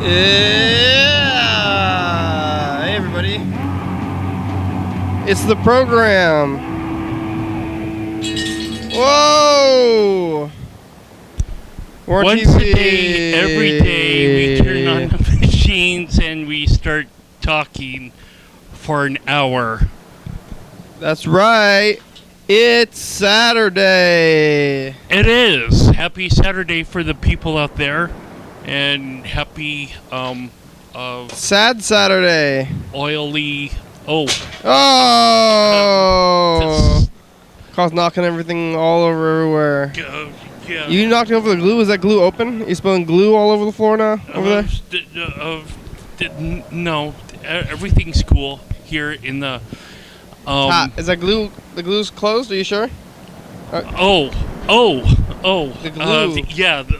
Yeah! Hey, everybody. It's the program. Whoa! We're on Once TV. a day, every day, we turn on the machines and we start talking for an hour. That's right. It's Saturday. It is. Happy Saturday for the people out there. And happy, Sad Saturday. oily... Oh! Cause knocking everything all over everywhere. Yeah. You knocked over the glue? Is that glue open? You spilling glue all over the floor now? Over there? No. Everything's cool here in the... Is that glue? The glue's closed? Are you sure? The glue.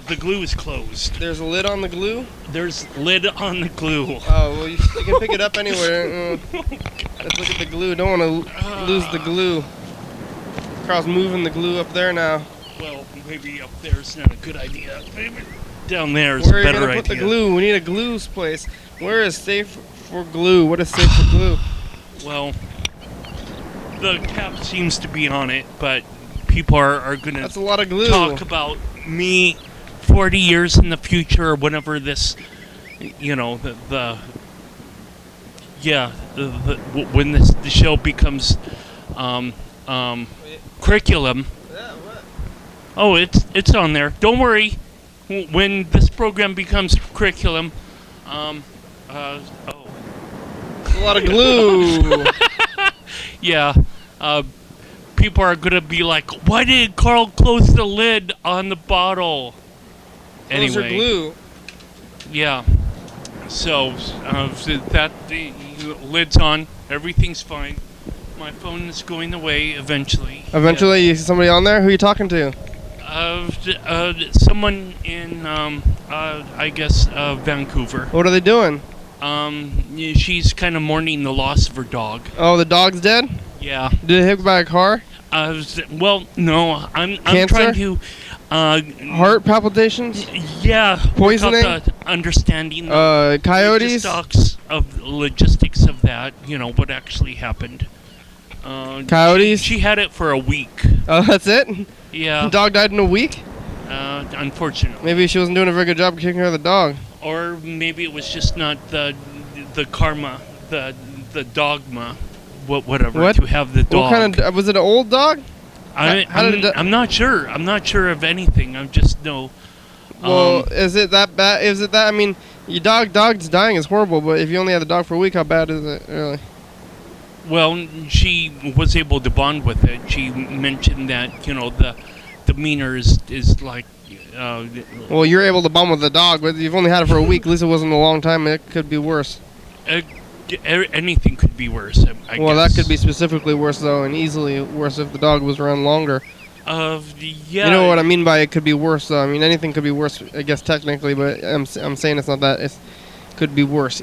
The glue is closed. There's a lid on the glue? There's lid on the glue. Oh, well, you can pick it up anywhere. Let's look at the glue. Don't want to lose the glue. Carl's moving the glue up there now. Well, maybe up there is not a good idea. Maybe down there is a better idea. Where are you going to put the glue? We need a glue place. Where is safe for glue? What is safe for glue? Well, the cap seems to be on it, but people are going That's a lot of glue. Talk about me 40 years in the future or whenever this, when the show becomes curriculum. Yeah, what? Oh, it's on there. Don't worry. When this program becomes curriculum, It's a lot of glue. Yeah. People are going to be like, why did Carl close the lid on the bottle? Those are glue. Yeah. So, the lid's on. Everything's fine. My phone is going away eventually. Eventually, you see somebody on there? Who are you talking to? Someone in, I guess, Vancouver. What are they doing? She's kind of mourning the loss of her dog. Oh, the dog's dead? Yeah. Did it hit by a car? Well, no. I'm Cancer? trying to... Heart palpitations? Yeah. Poisoning? Understanding coyotes? Logistics of that, what actually happened. Coyotes? She had it for a week. Oh, that's it? Yeah. The dog died in a week? Unfortunately. Maybe she wasn't doing a very good job taking care of the dog. Or maybe it was just not the karma, the dogma, whatever, what? to have the dog. What kind of... Was it an old dog? I'm not sure. I'm not sure of anything. I just know. Well, is it that bad? Is it that... I mean, your dog's dying is horrible, but if you only had the dog for a week, how bad is it, really? Well, she was able to bond with it. She mentioned that, the demeanor is like... well, you're able to bond with the dog, but you've only had it for a week. At least it wasn't a long time. It could be worse. Anything could be worse, I guess. That could be specifically worse, though, and easily worse if the dog was around longer. Yeah. You know what I mean by it could be worse, though. I mean, anything could be worse, I guess, technically, but I'm saying it's not that. It could be worse,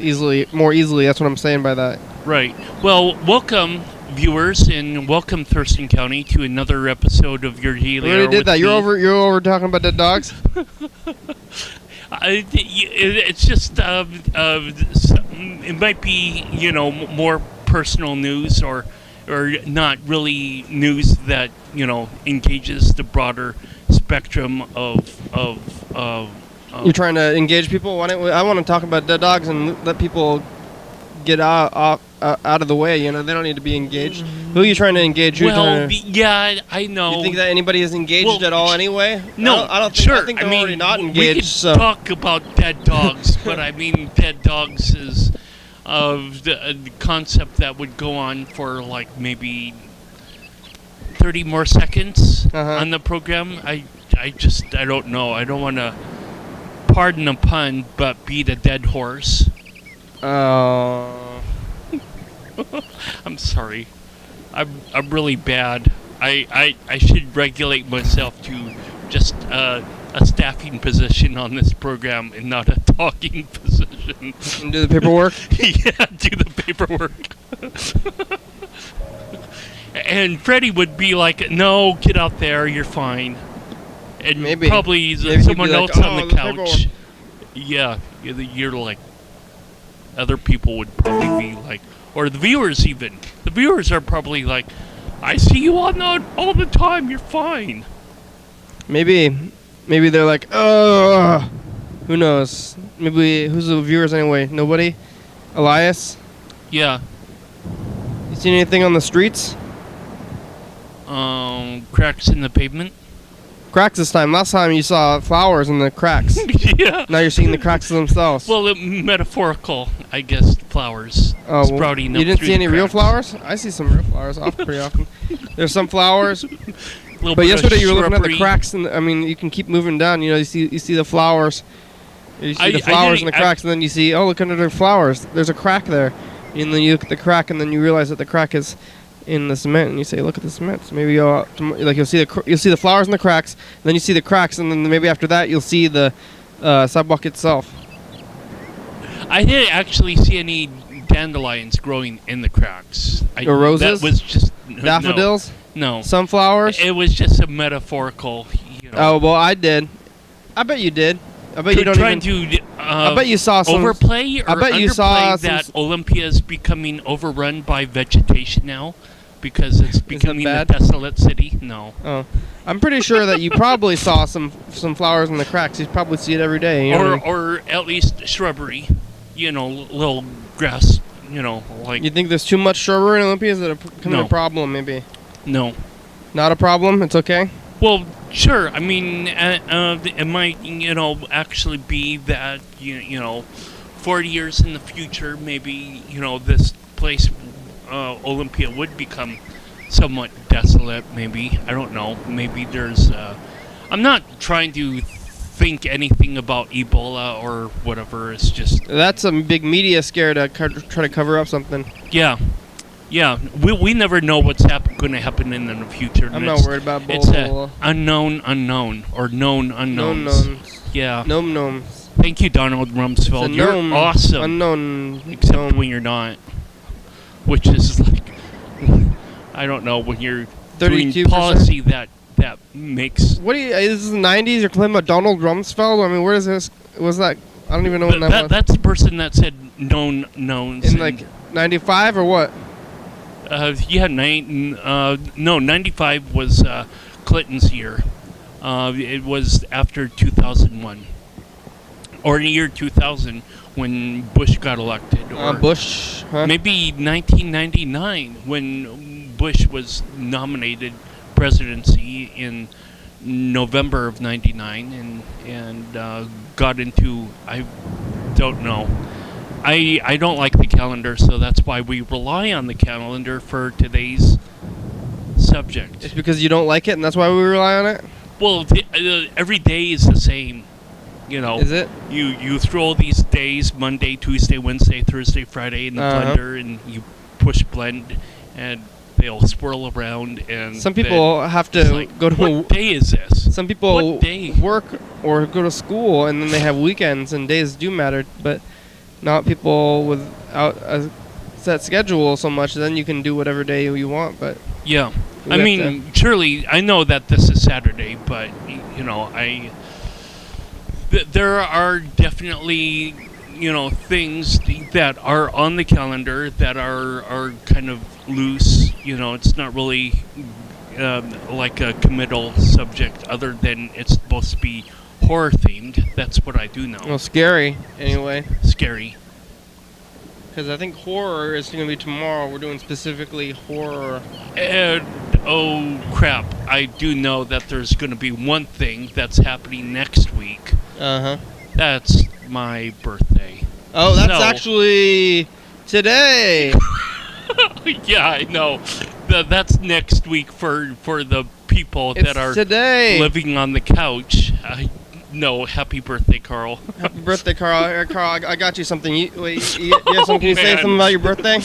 more easily. That's what I'm saying by that. Right. Well, welcome, viewers, and welcome, Thurston County, to another episode of your daily. We already did that. You're over talking about dead dogs. It's just it might be more personal news or not really news that engages the broader spectrum of You're trying to engage people. I want to talk about dead dogs and let people get out of the way. They don't need to be engaged. Who are you trying to engage? Yeah, I know. You think that anybody is engaged at all anyway? No, I don't think. Sure. I think they're already not engaged. We can talk about dead dogs, but I mean dead dogs is the concept that would go on for like maybe 30 more seconds on the program. I don't know. I don't want to, pardon the pun, but beat a dead horse. I'm sorry. I'm really bad. I should regulate myself to just a staffing position on this program and not a talking position. And do the paperwork? Yeah, do the paperwork. And Freddie would be like, no, get out there, you're fine. And maybe someone else on the couch. Paperwork. Yeah, you're like, other people would probably be like, or the viewers even. The viewers are probably like, I see you all the time. You're fine. Maybe they're like, oh, who knows? Maybe who's the viewers anyway? Nobody. Elias. Yeah. You seen anything on the streets? Cracks in the pavement. Cracks this time. Last time you saw flowers in the cracks. Yeah. Now you're seeing the cracks themselves. Well, metaphorical, I guess. Flowers sprouting up. You didn't through see any the real cracks. flowers? I see some real flowers off pretty often. There's some flowers. Little But bit yesterday of you were looking at the shrubbery. cracks, and I mean, you can keep moving down. You know, you see the flowers. You see the flowers in the cracks, and then you see, oh, look under the flowers. There's a crack there, and then you look at the crack, and then you realize that the crack is in the cement, and you say, look at the cement. So maybe you'll see the flowers in the cracks, and then you see the cracks, and then maybe after that you'll see the sidewalk itself. I didn't actually see any dandelions growing in the cracks. Or roses? That was just Daffodils? No. Sunflowers? It was just a metaphorical. Oh well, I did. I bet you did. I bet you don't trying even. to. I bet you saw some overplay or I bet you saw underplay that Olympia is becoming overrun by vegetation now because it's becoming a bad? desolate city. No. Oh, I'm pretty sure that you probably saw some flowers in the cracks. You probably see it every day. You know? Or at least shrubbery. Little grass. Like. You think there's too much shrubbery in Olympia? Is it becoming No. a problem? Maybe. No. Not a problem. It's okay. Well, sure. I mean, it might, actually be that, 40 years in the future, maybe, this place, Olympia, would become somewhat desolate, maybe. I don't know. Maybe there's, I'm not trying to think anything about Ebola or whatever. It's just... That's a big media scare to try to cover up something. Yeah. Yeah, we never know what's going to happen in the future. I'm not worried about It's Ebola. unknown or known unknowns. Known knowns. Yeah. Gnomes. Thank you, Donald Rumsfeld. It's a You're gnome, awesome. Unknown. Except gnome. when you're not. Which is like, I don't know, when you're doing 32%? policy that makes... What do you? This is the 90s. You're claiming about Donald Rumsfeld. I mean, where is this? Was that? I don't even know when that was. That's the person that said known knowns. In like 95 or what? 95 was Clinton's year. It was after 2001. Or in the year 2000 when Bush got elected. Or Bush, huh? maybe 1999 when Bush was nominated presidency in November of 99 and got into, I don't know. I don't like the calendar, so that's why we rely on the calendar for today's subject. It's because you don't like it, and that's why we rely on it? Well, every day is the same, Is it? You throw these days, Monday, Tuesday, Wednesday, Thursday, Friday, in the blender, and you push blend, and they'll swirl around. And some people have to go to... What day is this? Some people What day? work or go to school, and then they have weekends, and days do matter, but... Not people without a set schedule so much. Then you can do whatever day you want. But yeah, I mean, surely I know that this is Saturday, but there are definitely things that are on the calendar that are kind of loose. It's not really like a committal subject, other than it's supposed to be horror themed. That's what I do know. Well, scary anyway. Scary. Because I think horror is going to be tomorrow. We're doing specifically horror. And oh crap! I do know that there's going to be one thing that's happening next week. That's my birthday. Oh, that's actually today. Yeah, I know. That's next week for the people that are today. Living on the couch. No, happy birthday, Carl. Happy birthday, Carl. Carl, I got you something. You have something? Can you say something about your birthday?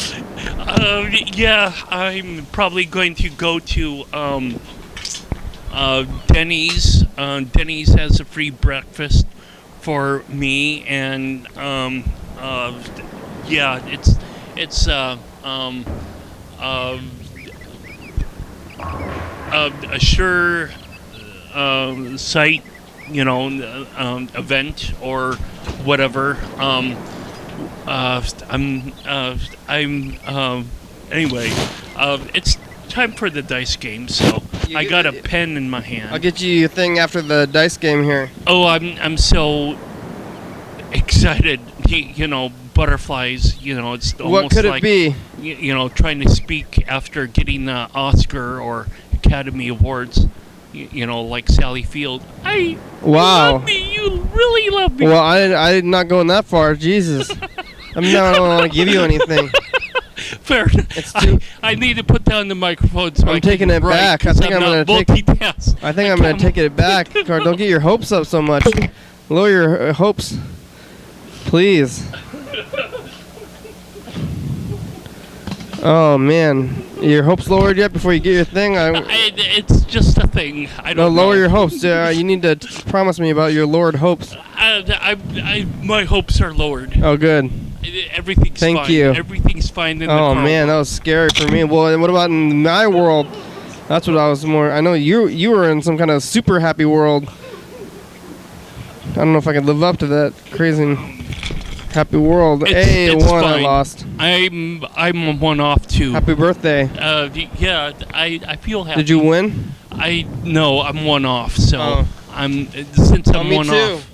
Yeah, I'm probably going to go to Denny's. Denny's has a free breakfast for me, and yeah, it's a sure sight event or whatever. Anyway, it's time for the dice game, so I got a pen in my hand. I'll get you your thing after the dice game here. Oh, I'm so excited. Butterflies. It's almost what could like, it be? Trying to speak after getting the Oscar or Academy Awards. Like Sally Field. You love me. You really love me. Well, I'm not going that far. Jesus. I don't want to give you anything. Fair. I need to put down the microphone. So I'm taking it back. I think I'm going to take it back. Don't get your hopes up so much. Lower your hopes, please. Oh man, your hopes lowered yet before you get your thing? It's just a thing. I don't know. Lower your hopes. You need to promise me about your lowered hopes. My hopes are lowered. Oh, good. Everything's fine. Thank you. Everything's fine in the Oh man, that was scary for me. Well, what about in my world? That's what I was more. I know you were in some kind of super happy world. I don't know if I could live up to that crazy happy world. It's fine. I lost. I'm a one off too. Happy birthday. Yeah, I feel happy. Did you win? No, I'm one off. So since I'm one off.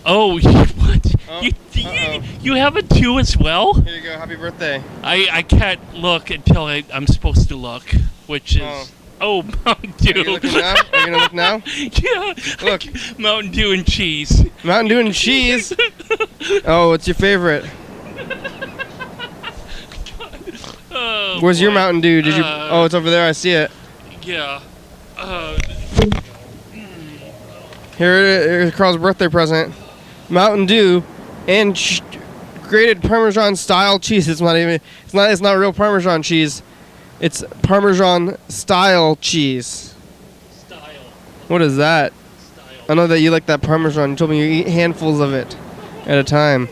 Oh, what? You have a 2 as well? Here you go. Happy birthday. I can't look until I'm supposed to look, which is Mountain Dew. Are you looking now? Are you gonna look now? Yeah. Look. Mountain Dew and cheese. Mountain Dew and cheese. Oh, what's your favorite? Where's your Mountain Dew? Did you? It's over there. I see it. Yeah. Here's Carl's birthday present. Mountain Dew and grated Parmesan style cheese. It's not real Parmesan cheese. It's Parmesan style cheese. Style. What is that? Style. I know that you like that Parmesan. You told me you eat handfuls of it at a time.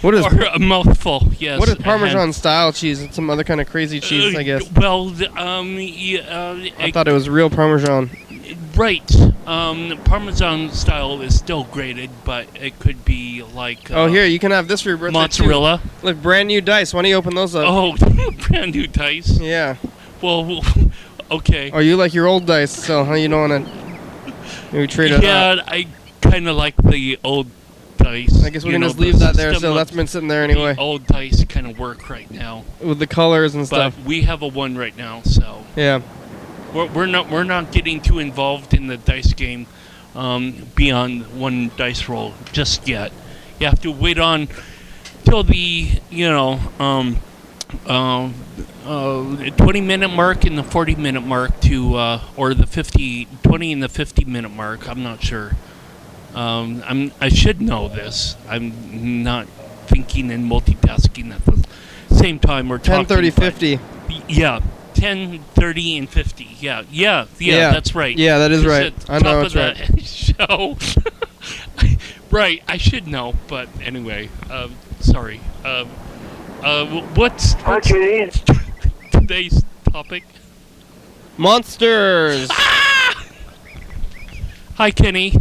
Or a mouthful, yes. What is Parmesan style cheese? It's some other kind of crazy cheese, I guess. Well, I thought it was real Parmesan. Right. Parmesan style is still grated, but it could be like... here, you can have this for your birthday, mozzarella. Too. Look, brand new dice. Why don't you open those up? Oh, brand new dice? Yeah. Well, okay. Oh, you like your old dice, so you don't want to maybe trade it up. Yeah, I kind of like the old dice. I guess we can just leave that there, so that's been sitting there anyway. The old dice kind of work right now. With the colors and stuff. But we have a 1 right now, so... Yeah. We're not getting too involved in the dice game beyond 1 dice roll just yet. You have to wait on till the 20-minute mark and the 40-minute mark to or the 20 and the 50-minute mark. I'm not sure. I should know this. I'm not thinking and multitasking at the same time we're 10, talking. 30, 50. Yeah. 10, 30, and 50. Yeah, that's right. Yeah, that is right. I know it's right. Show. Right, I should know, but anyway, sorry. What's today's topic? Monsters! Ah! Hi, Kenny.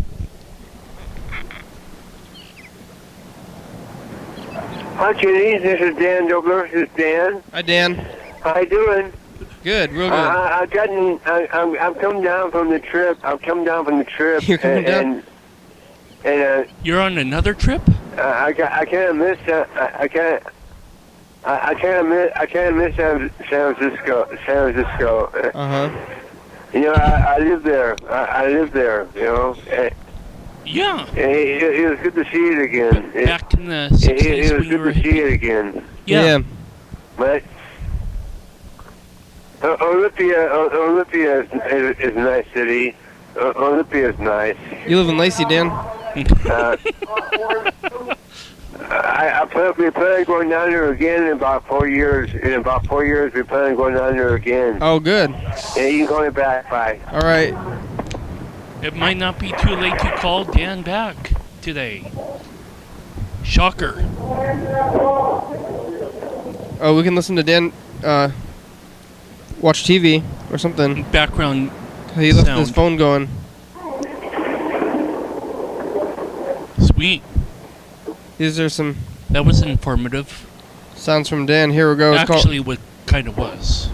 Hi, Kenny. This is Dan Dobler. This is Dan. Hi, Dan. How you doing? Good, real good. I'm coming down from the trip. You're coming down? And you're on another trip? I can't miss San Francisco. Uh-huh. I live there. Yeah. It was good to see it again. Back in the 60s it was good to see it again. Yeah. But Olympia is a nice city. Olympia is nice. You live in Lacey, Dan? We plan on going down there again in about 4 years. In about 4 years, we plan on going down there again. Oh, good. Yeah, you can call me back. Bye. All right. It might not be too late to call Dan back today. Shocker. Oh, we can listen to Dan watch TV or something. Background He left sound. his phone going. Sweet. These are some That was informative. sounds from Dan. Here we go. Actually, what kind of was.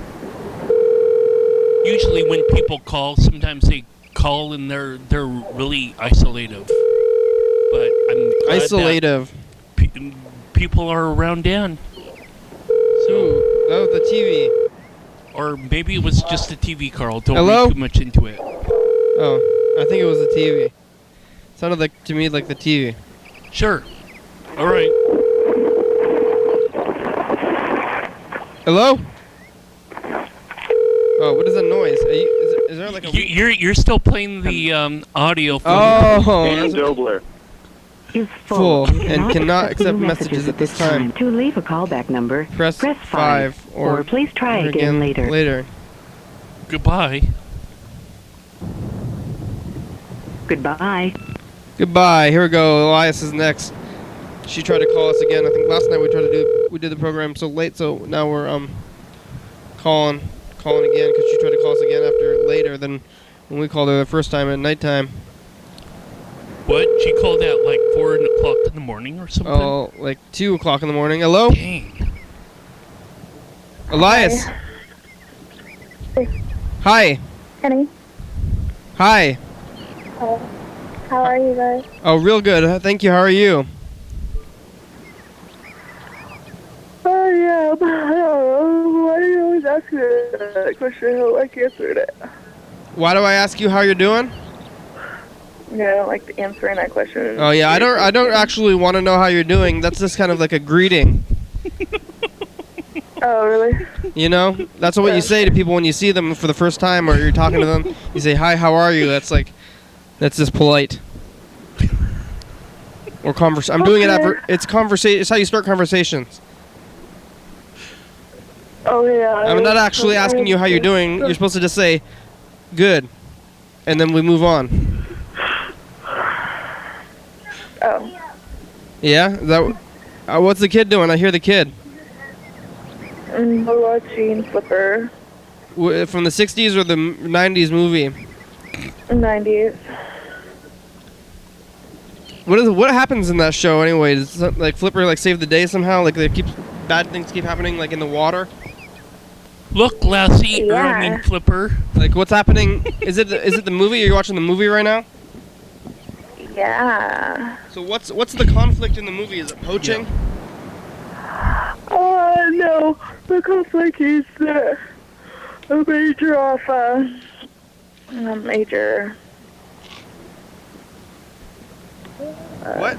Usually when people call, sometimes they call and they're really isolative. But I'm glad isolative. that people are around Dan. So, Oh, the TV. or maybe it was just the TV, Carl. Don't Hello? read too much into it. Oh, I think it was the TV. Sounded like to me like the TV. Sure. All right. Hello? Oh, what is that noise? Is there like a... You're still playing the audio from Oh, Dobler. Is full and cannot accept messages at this time. To leave a callback number, Press 5 or please try again later. Goodbye. Goodbye. Goodbye. Here we go. Elias is next. She tried to call us again. I think last night we did the program so late, so now we're calling again because she tried to call us again after later than when we called her the first time at nighttime. What? She called at like 4 o'clock in the morning or something? Oh, like 2 o'clock in the morning. Hello? Dang. Elias. Hi. Kenny, Hi. how are you guys? Oh, real good. Thank you. How are you? Oh, yeah, why do you always ask me that question? I don't like answering it. Why do I ask you how you're doing? Yeah, I don't like answering that question. Oh yeah, I don't actually want to know how you're doing. That's just kind of like a greeting. Oh, really? You know? That's what you say to people when you see them for the first time or you're talking to them. You say, "Hi, how are you?" That's just polite. Or I'm doing it it's conversation. It's how you start conversations. Oh, yeah. I'm not actually asking you how you're doing. You're supposed to just say, "Good," and then we move on. Oh. Yeah? Is that what's the kid doing? I hear the kid. We're watching Flipper. From the 60s or the 90s movie? 90s. What happens in that show anyway? Does like Flipper like save the day somehow? Like bad things keep happening like in the water? Look, Lassie, Yeah. I mean Flipper. Like what's happening? Is it the movie? Are you watching the movie right now? Yeah. So what's the conflict in the movie? Is it poaching? Oh, no. The conflict is a major off, a major... What?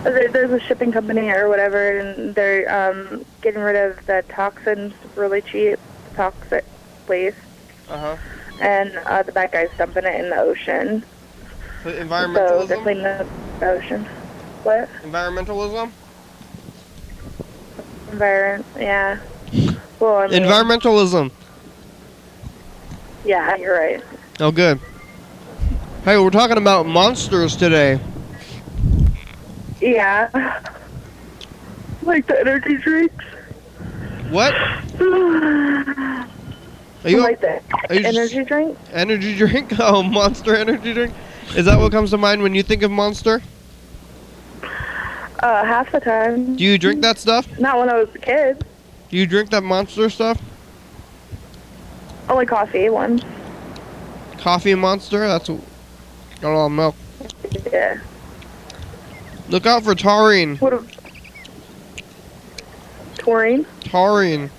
There's a shipping company or whatever, and they're getting rid of the toxins really cheap, toxic waste, and the bad guys dumping it in the ocean. So Environmentalism? they're cleaning up the ocean. What? Environmentalism? Yeah. Well, I mean, Environmentalism. yeah, you're right. Oh, good. Hey, we're talking about monsters today. Yeah. Like the energy drinks. What? I like that. Energy drink? Energy drink? Oh, Monster energy drink? Is that what comes to mind when you think of Monster? Half the time. Do you drink that stuff? Not when I was a kid. Do you drink that Monster stuff? Only coffee, one. Coffee and Monster? That's got a lot of milk. Yeah. Look out for taurine. What? Taurine? Taurine.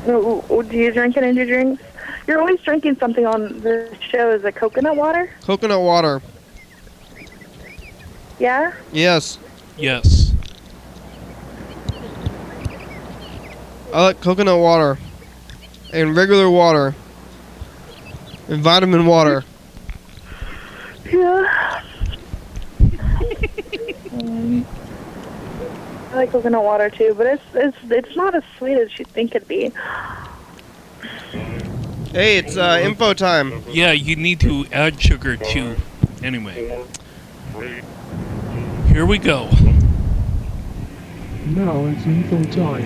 No, do you drink energy drinks? You're always drinking something on the show. Is it coconut water? Coconut water. Yeah? Yes. Yes. I like coconut water. And regular water. And vitamin water. Yeah. I like coconut water too, but it's not as sweet as you think it'd be. Hey, it's info time. Yeah, you need to add sugar too. Anyway. Here we go. Now it's info time.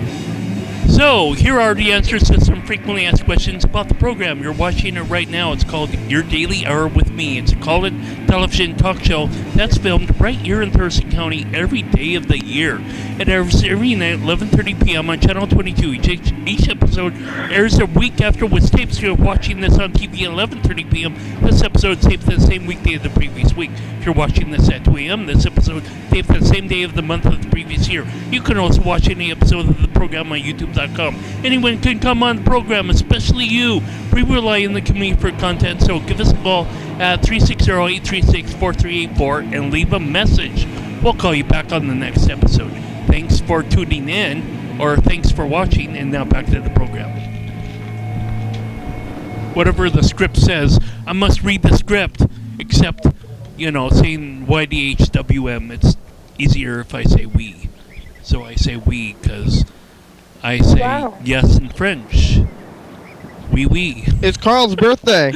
So, here are the answers to some frequently asked questions about the program. You're watching it right now. It's called Your Daily Hour with Me. It's a call-in television talk show that's filmed right here in Thurston County every day of the year. It airs every night at 11:30 p.m. on Channel 22. Each episode airs a week after what's taped. So you're watching this on TV at 11:30 p.m. This episode taped the same weekday of the previous week. If you're watching this at 2 a.m., this episode taped the same day of the month of the previous year. You can also watch any episode of the program on YouTube.com. Anyone can come on the program, especially you. We rely on the community for content, so give us a call at 360-836-4384 and leave a message. We'll call you back on the next episode. Thanks for tuning in, or thanks for watching, and now back to the program. Whatever the script says, I must read the script, except, saying YDHWM, it's easier if I say we. So I say we, because I say yes in French. Oui. It's Carl's birthday.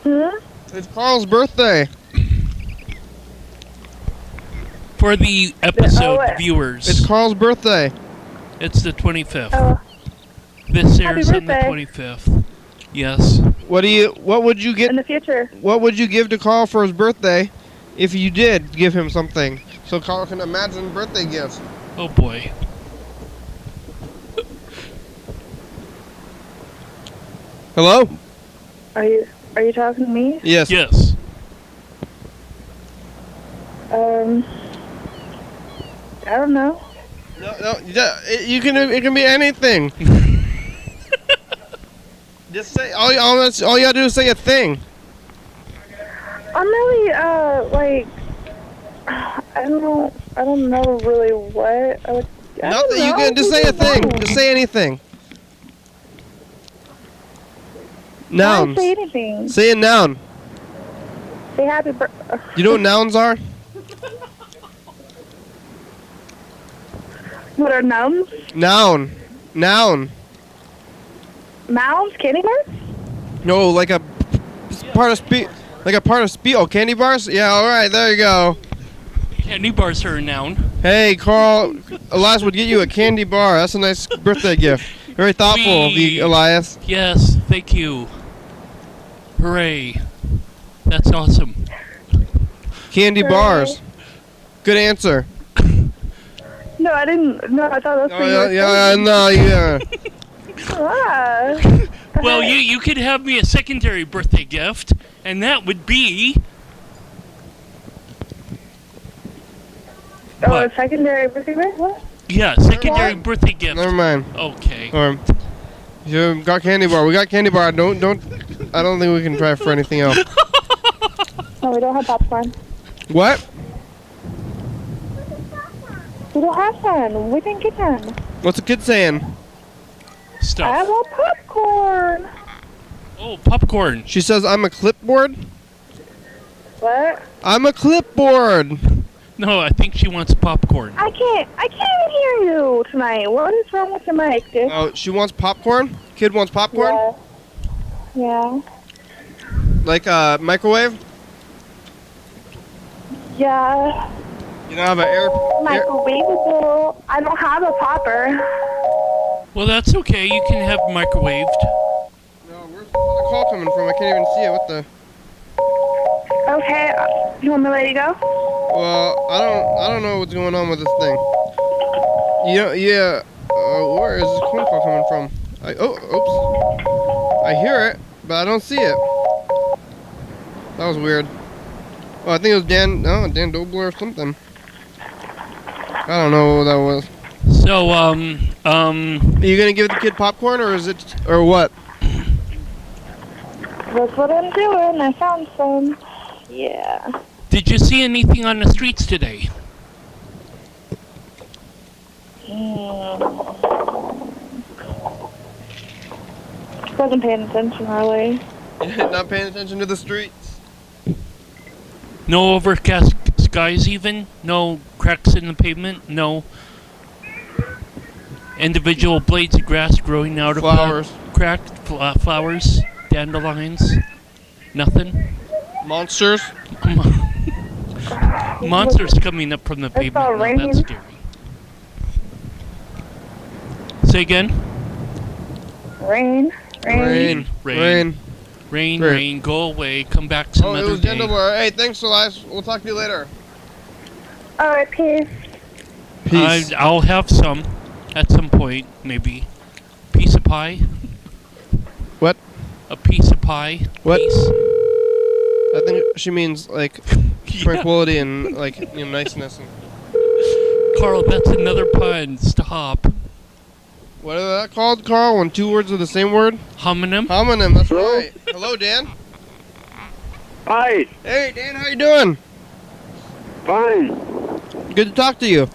It's Carl's birthday. For the episode viewers. It's Carl's birthday. It's the 25th. This airs on the 25th. Yes. What would you get in the future? What would you give to Carl for his birthday if you did give him something? So Carl can imagine birthday gifts. Oh boy. Hello? Are you talking to me? Yes. Yes. I don't know. No, it can be anything. Just say all you gotta do is say a thing. I'm really I don't know really what. Nothing. You can just say a thing. Just say anything. Nouns. Say anything. Say a noun. Say happy birthday. You know what nouns are? What are nouns? Noun. Nouns? Candy bars? No, like a part of speech. Like a part of speech. Oh, candy bars? Yeah, all right. There you go. Candy bars are a noun. Hey, Carl. Elias would get you a candy bar. That's a nice birthday gift. Very thoughtful of you, Elias. Yes, thank you. Hooray. That's awesome. Candy bars. Good answer. No, I didn't. No, I thought that's what you were saying. Well, you could have me a secondary birthday gift, and that would be... a secondary birthday gift? What? Yeah, secondary birthday gift. Never mind. Okay. You got candy bar. We got candy bar. I don't think we can try for anything else. No, we don't have popcorn. What? We don't have some. We didn't get some. What's the kid saying? Stuff. I want popcorn. Oh, popcorn. She says, I'm a clipboard? What? I'm a clipboard. No, I think she wants popcorn. I can't even hear you tonight. What is wrong with your mic, dude? Oh, she wants popcorn? Kid wants popcorn? Yeah. Like a microwave? Yeah. You don't have an air... Microwavable. I don't have a popper. Well, that's okay. You can have microwaved. No, where's the call coming from? I can't even see it. What the... Okay. You want me to let you go? Well, I don't know what's going on with this thing. Where is this phone call coming from? Oops. I hear it, but I don't see it. That was weird. Oh, I think it was Dan Dobler or something. I don't know what that was. So, Are you gonna give the kid popcorn, or what? That's what I'm doing. I found some. Yeah. Did you see anything on the streets today? Wasn't paying attention, really. Not paying attention to the streets. No overcast skies even? No cracks in the pavement? No individual blades of grass growing out of flowers. Cracked flowers? Dandelions? Nothing? Monsters? Monsters coming up from the pavement. Now, that's scary. Say again. Rain. Rain. Go away. Come back some other day. Hey, thanks, Elias. We'll talk to you later. All right, peace. Peace. I'll have some at some point, maybe. Piece of pie. What? A piece of pie. What? Piece. I think she means like tranquility and like niceness. Carl, that's another pun. Stop. What is that called, Carl? When two words are the same word? Homonym. Homonym. That's right. Hello, Dan. Hi. Hey, Dan. How you doing? Fine. Good to talk to you.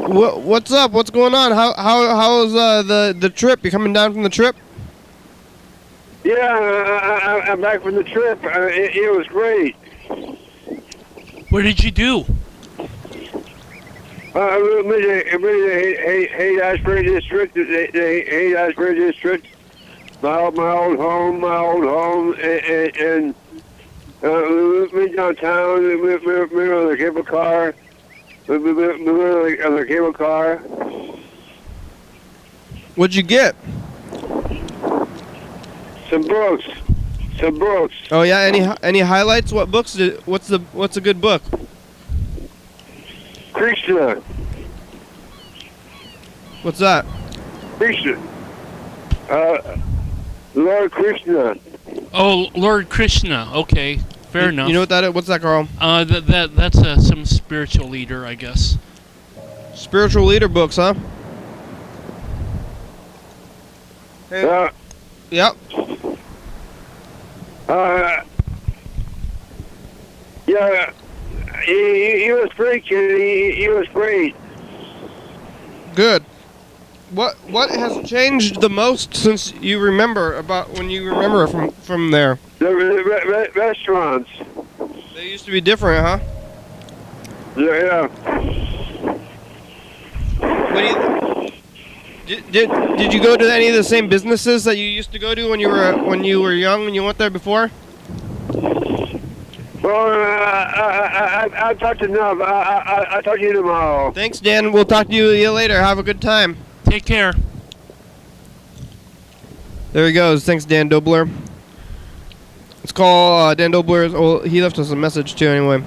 What's up? What's going on? How's the trip? You coming down from the trip? Yeah, I'm back from the trip. It was great. What did you do? We went to Haight-Ashbury District. The Haight-Ashbury District. My old home, and we went downtown. We went on the cable car. We went on the cable car. What'd you get? Some books. Oh yeah. Any highlights? What books? What's a good book? Krishna. What's that? Krishna. Lord Krishna. Oh, Lord Krishna. Okay, fair enough. You know what that is? What's that, Carl? That's some spiritual leader, I guess. Spiritual leader books, huh? Hey. Yep. Yeah. He was great, kid. He was great. Good. What has changed the most since you remember from there? The restaurants. They used to be different, huh? Yeah. Did you go to any of the same businesses that you used to go to when you were young when you went there before? Well, I'll talk to you now. I'll talk to you tomorrow. Thanks, Dan. We'll talk to you later. Have a good time. Take care. There he goes. Thanks, Dan Dobler. Let's call Dan Dobler. Well, he left us a message too, anyway.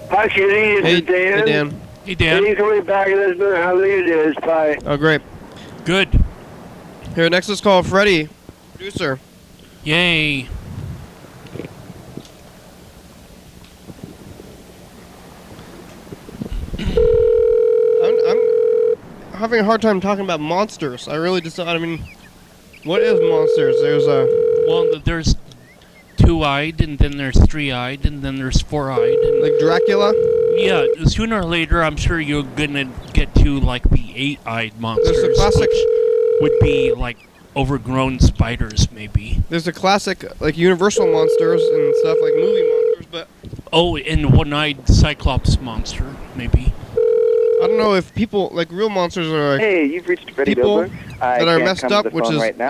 Hi, Kitty. This is Dan. Hey, Dan. Hey, Dan. He's coming back and it's been how late it is. Bye. Oh, great. Good. Here, next let's call Freddie, producer. Yay. I'm having a hard time talking about monsters. I really just don't. I mean, what is monsters? There's two-eyed, and then there's three-eyed, and then there's four-eyed. And like Dracula? Yeah, sooner or later, I'm sure you're gonna get to like the eight-eyed monsters. There's a classic. Which would be like overgrown spiders, maybe. There's a classic like Universal monsters and stuff like movie monsters, but and one-eyed Cyclops monster, maybe. I don't know if people like real monsters are like hey, you've reached Freddie people Dobler. that are messed up, which is right now,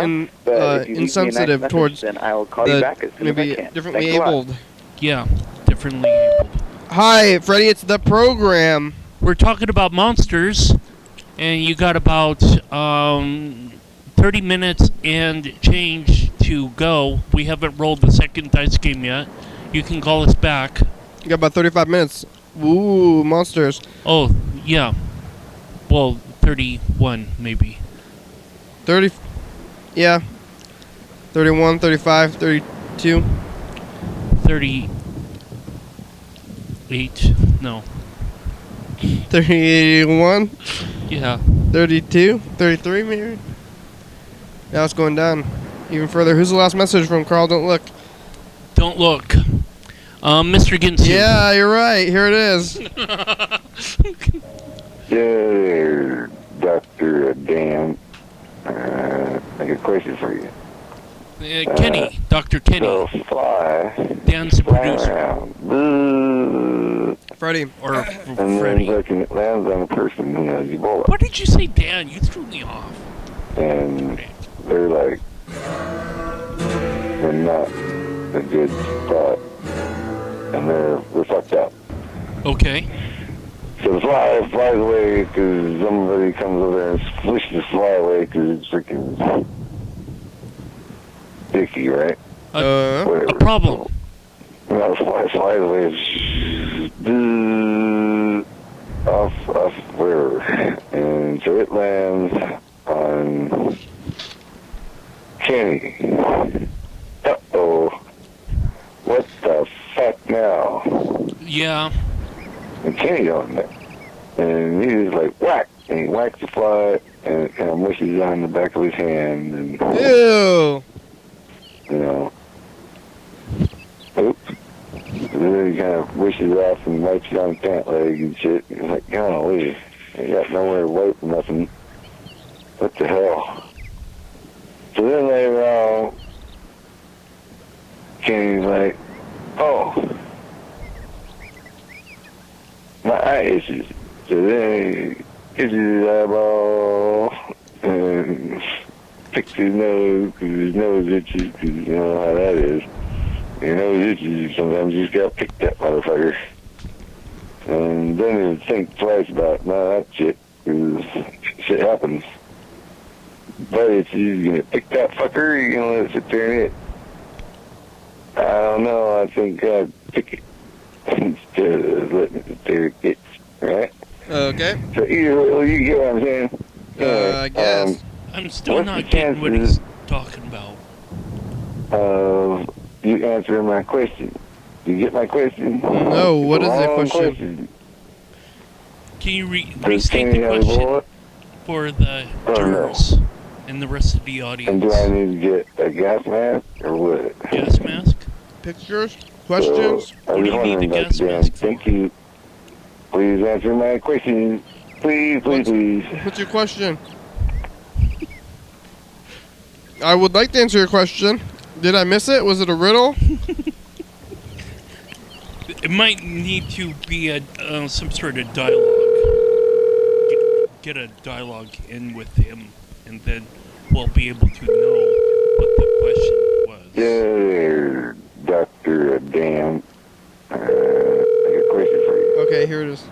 insensitive nice towards then I'll call you back as soon maybe as I can. differently Thanks a lot. abled. Yeah, differently abled. Hi, Freddie. It's the program. We're talking about monsters, and you got about 30 minutes and change to go. We haven't rolled the second dice game yet. You can call us back. You got about 35 minutes. Ooh, monsters. Oh, yeah. Well, 31 maybe. 30. Yeah. 31, 35, 32. 38. No. 31. Yeah. 32, 33 maybe. Now it's going down even further. Who's the last message from Carl? Don't look. Don't look. Mr. Ginsu. Yeah, you're right. Here it is. Dear Dr. Dan, I got a question for you. Kenny. Dr. Kenny. So fly. Dan's the producer. Around. Freddie. Or And Freddie. then it lands on a person who has Ebola. What did you say, Dan? You threw me off. And they're like, they're not a good spot and they're fucked up. Okay. So the fly flies away because somebody comes over there and swishes the fly away because it's freaking sticky, right? A problem. Now the fly flies away off where, and so it lands on Kenny. Uh-oh. What the fuck now? Yeah. And Kenny on there. And he was like, whack! And he whacks the fly, and it kind of mushes on the back of his hand. And, ew! You know. Oops. And then he kind of wishes off and wipes it on his pant leg and shit. He's like, golly, I got nowhere to wipe nothing. What the hell? So then later on, Kenny's like, oh, my eye itches. So then he itches his eyeball and picks his nose because his nose itches because you know how that is. Your nose itches, sometimes you just gotta pick that motherfucker. And then he'll think twice about, no, that shit, because shit happens. But it's you gonna pick that fucker or you gonna let it sit there and hit? I don't know, I think I'd pick it instead of letting it sit there and hit, right? Okay. So either way, you get what I'm saying? I guess. I'm still not getting what he's talking about. You answering my question. You get my question? No, what is the question? Can you restate the question for the jurors and the rest of the audience? And do I need to get a gas mask or what? Gas mask? Pictures? Questions? What do you need the gas mask for? Thank you. Please answer my question. Please. What's your question? I would like to answer your question. Did I miss it? Was it a riddle? It might need to be some sort of dialogue. Get a dialogue in with him, and then we'll be able to know what the question was. Yeah, Dr. Dan. I got a question for you. Okay, here it is.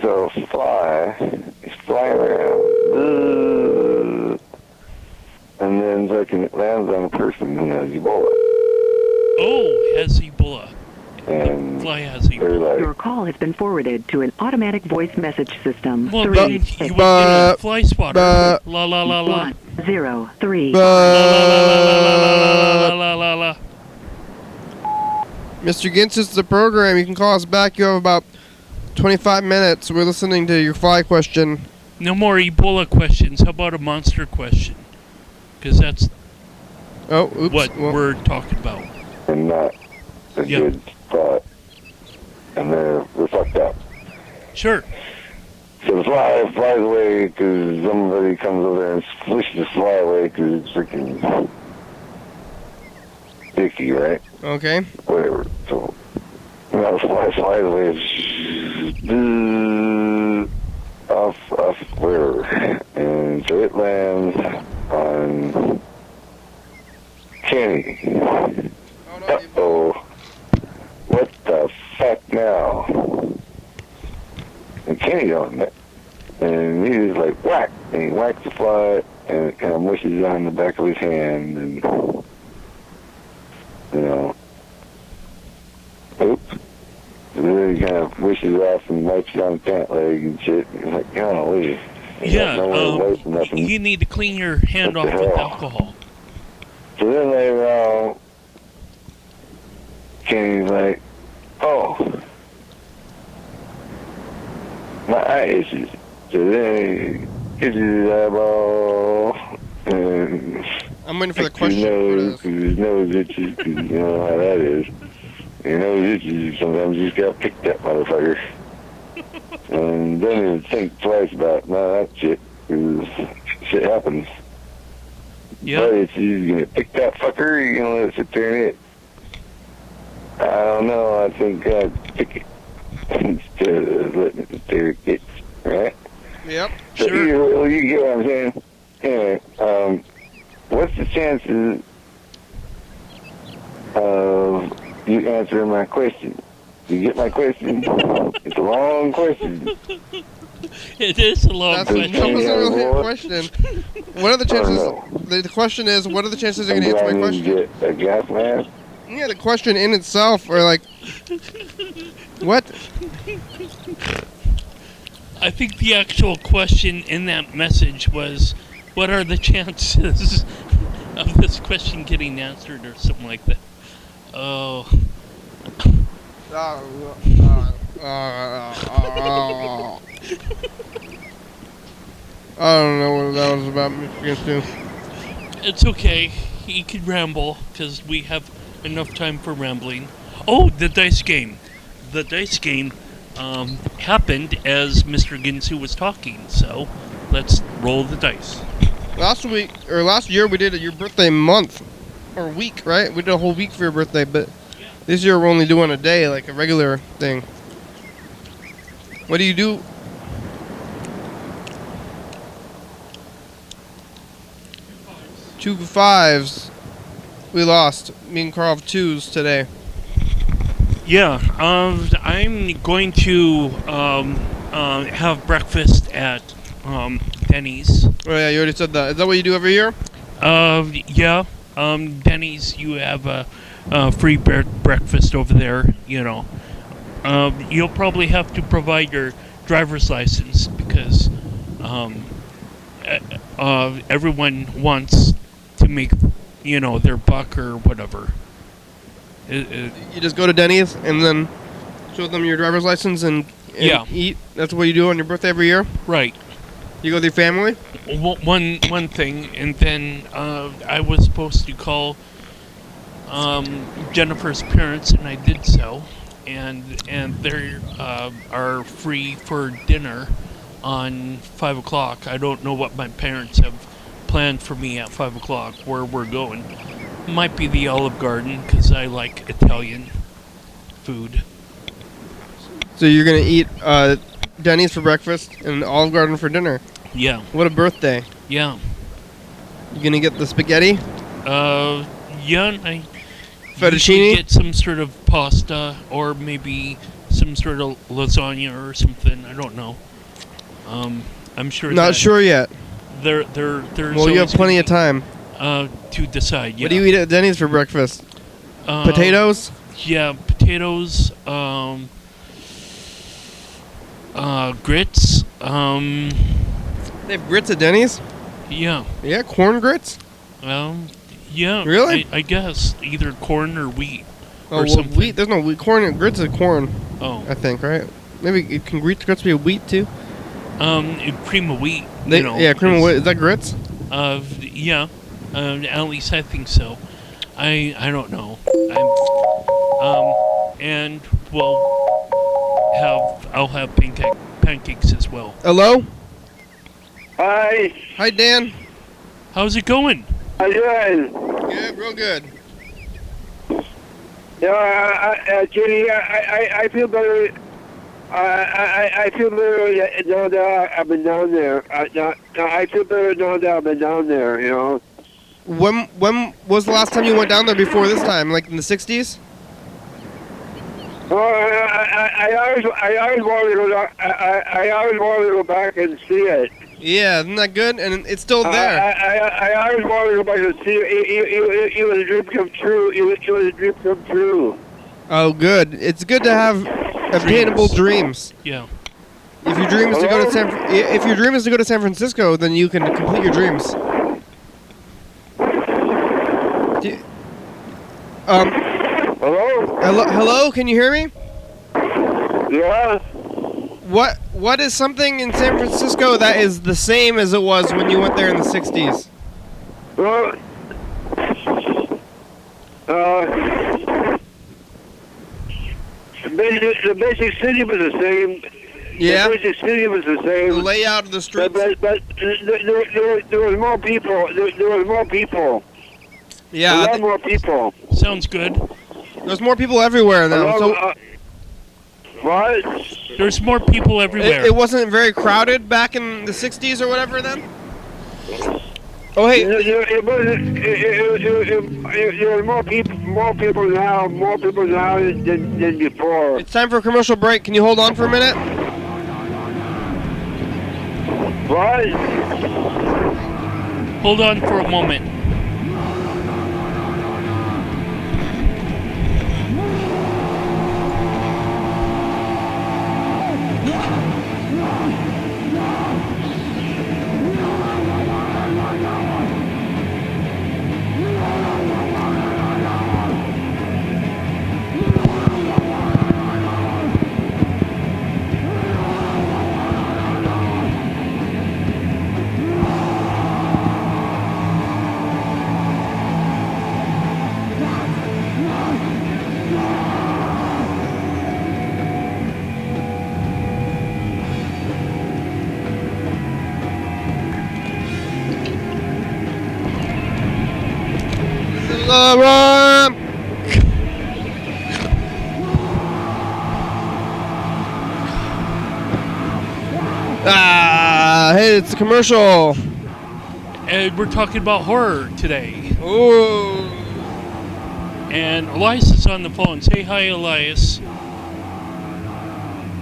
So fly is flying around, and then fucking it lands on a person who has Ebola. Oh, has Ebola. And the fly has Ebola. Like, Your call has been forwarded to an automatic voice message system. Well, then you would get a fly spotter. La la la la. 103. La la la la la la. Mr. Gintz, it's the program. You can call us back. You have about 25 minutes. We're listening to your fly question. No more Ebola questions. How about a monster question? Because that's what we're talking about. And not a good thought. And they're fucked up. Sure. So the fly flies away because somebody comes over there and swishes the fly away because it's freaking sticky, right? Okay. Whatever. So now the fly flies away off where, and so it lands on Kenny. Uh-oh. What the fuck now? And Kenny on that. And he was like, whack! And he whacks the fly, and it kind of mushes on the back of his hand, and, you know, oops. And then he kind of wishes off and wipes it on his pant leg and shit. He's like, golly. Yeah, you need to clean your hand off with alcohol. So then later on, Kenny's like, oh, my eye itches. So then he itches his eyeball, and I'm waiting for the question. His nose itches, because you know how that is. Your nose itches, sometimes you just gotta pick that motherfucker. And then he'll think twice about, no, that shit, because shit happens. Yeah. But it's you gonna pick that fucker or you gonna let it sit there and hit? I don't know, I think I'd pick it instead of letting it sit there and hit, right? Yep. So sure. You get what I'm saying? Anyway, what's the chances of you answering my question. You get my question? It's a long question. It is a long That question. wasn't really a question. What are the chances? The question is, what are the chances you're going to answer my question? Get a gas mask? Yeah, the question in itself, or like, what? I think the actual question in that message was, what are the chances of this question getting answered or something like that? Oh. I don't know what that was about, Michigan too. It's okay. He could ramble, because we have enough time for rambling. Oh, the dice game. The dice game happened as Mr. Ginsu was talking, so let's roll the dice. Last year we did your birthday month, or week, right? We did a whole week for your birthday, but this year we're only doing a day, like a regular thing. What do you do? Two fives. We lost. Me and Carl have twos today. Yeah, I'm going to have breakfast at Denny's. Oh yeah, you already said that. Is that what you do every year? Yeah. Denny's, you have a free breakfast over there, you know. You'll probably have to provide your driver's license because everyone wants to make, you know, their buck or whatever. You just go to Denny's and then show them your driver's license and eat? That's what you do on your birthday every year? Right. You go with your family? One thing, and then I was supposed to call Jennifer's parents, and I did so, and they are free for dinner on 5 o'clock. I don't know what my parents have planned for me at 5 o'clock, where we're going. Might be the Olive Garden, because I like Italian food. So you're going to eat Denny's for breakfast and Olive Garden for dinner? Yeah. What a birthday. Yeah. You going to get the spaghetti? Yeah, I fettuccine? Get some sort of pasta, or maybe some sort of lasagna or something. I don't know. I'm sure. Not sure yet. There's well, you have plenty of time to decide. Yeah. What do you eat at Denny's for breakfast? Potatoes? Yeah, potatoes. Grits. They have grits at Denny's? Yeah. Yeah, corn grits? Yeah. Really? I guess either corn or wheat. Oh, or well, something. wheat. There's no wheat. Corn. Grits is corn. Oh. I think, right? Maybe can grits be a wheat too? Cream of wheat. Yeah, cream of wheat. Is that grits? Yeah. At least I think so. I don't know. And I'll have pancakes as well. Hello? Hi. Hi, Dan. How's it going? How you doing? Good, real good. Yeah, Jenny, I feel better. I feel better now that I've been down there. I feel better now that I've been down there, you know. When was the last time you went down there before this time? Like in the 60s? Well, I always wanted to go. I always wanted to go back and see it. Yeah, isn't that good? And it's still there. I always wanted to go back and see it. It was a dream come true. It was a dream come true. Oh, good. It's good to have obtainable dreams. Yeah. If your dream is to go to San Francisco, then you can complete your dreams. Hello? Hello? Can you hear me? Yeah. What is something in San Francisco that is the same as it was when you went there in the 60s? Well, the basic city was the same. Yeah. The basic city was the same. The layout of the streets. But there was more people. There was more people. Yeah. A lot more people. Sounds good. There's more people everywhere now. What? There's more people everywhere. It wasn't very crowded back in the 60s or whatever then? Oh, hey. There are more people now than before. It's time for a commercial break. Can you hold on for a minute? What? Hold on for a moment. Hey, it's a commercial. And we're talking about horror today. Ooh. And Elias is on the phone. Say hi, Elias.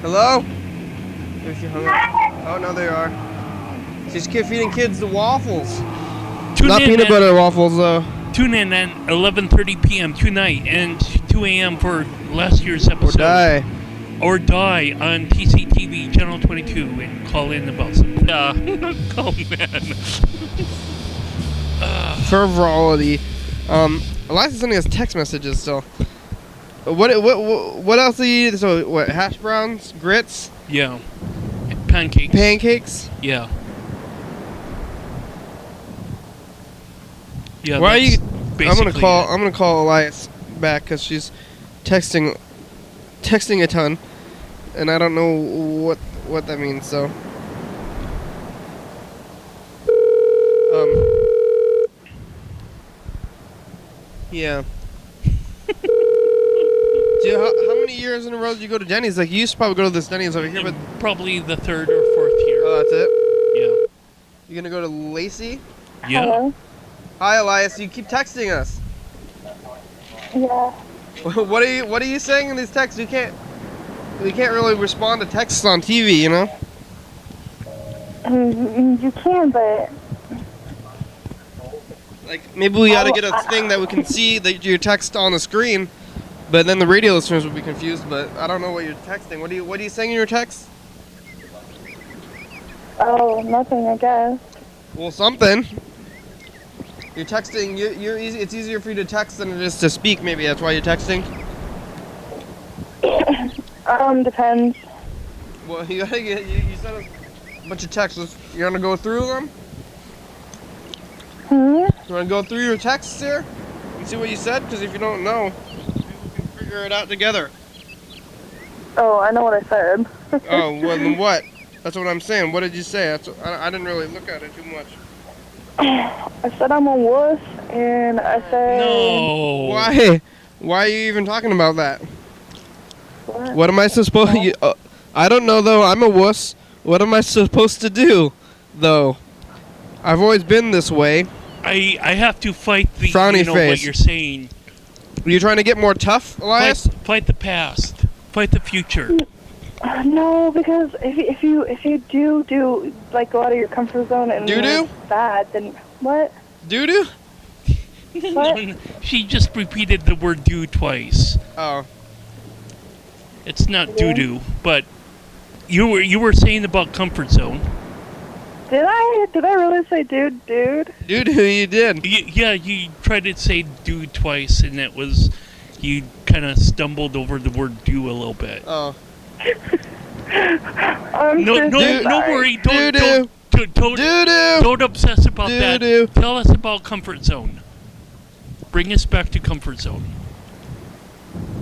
Hello? Is she hung up? Oh, no, they are. She's feeding kids the waffles. Not peanut butter waffles, though. Tune in at 11:30 p.m. tonight and 2 a.m. for last year's episode. Or die on TCTV Channel 22 and call in about something. Oh, man. Frivolity. Elias is sending us text messages still. What else do you eat? So, what, hash browns? Grits? Yeah. Pancakes. Pancakes? Yeah. Yeah. Why are you? I'm gonna call Elias back because she's texting a ton, and I don't know what that means. So, yeah. How many years in a row did you go to Denny's? Like, you used to probably go to this Denny's over here, but probably the 3rd or 4th year. Oh, that's it. Yeah. You gonna go to Lacey? Yeah. Hello? Hi, Elias. You keep texting us. Yeah. What are you saying in these texts? We can't really respond to texts on TV, you know? You can, but like maybe we ought to get a thing that we can see your text on the screen, but then the radio listeners would be confused. But I don't know what you're texting. What are you saying in your text? oh, nothing, I guess. Well, something. You're texting. You're easy. It's easier for you to text than it is to speak. Maybe that's why you're texting. Depends. Well, you gotta get. You sent us a bunch of texts. You wanna go through them? You wanna go through your texts here and see what you said? Because if you don't know, maybe we can figure it out together. Oh, I know what I said. Oh, well, then what? That's what I'm saying. What did you say? I didn't really look at it too much. I said I'm a wuss, and I said... No. Why? Why are you even talking about that? What am I supposed to... I don't know, though. I'm a wuss. What am I supposed to do, though? I've always been this way. I have to fight the... Frowny face. What you're saying. Are you trying to get more tough, Elias? Fight the past. Fight the future. No, because if you do like go out of your comfort zone and do bad, then what? Do? What? She just repeated the word "do" twice. Oh. It's not doo-doo, but you were saying about comfort zone. Did I really say dude? Doo-doo, you did. Yeah, you tried to say "do" twice, and it was you kind of stumbled over the word "do" a little bit. Oh. No worry. Don't obsess about that. Tell us about comfort zone. Bring us back to comfort zone.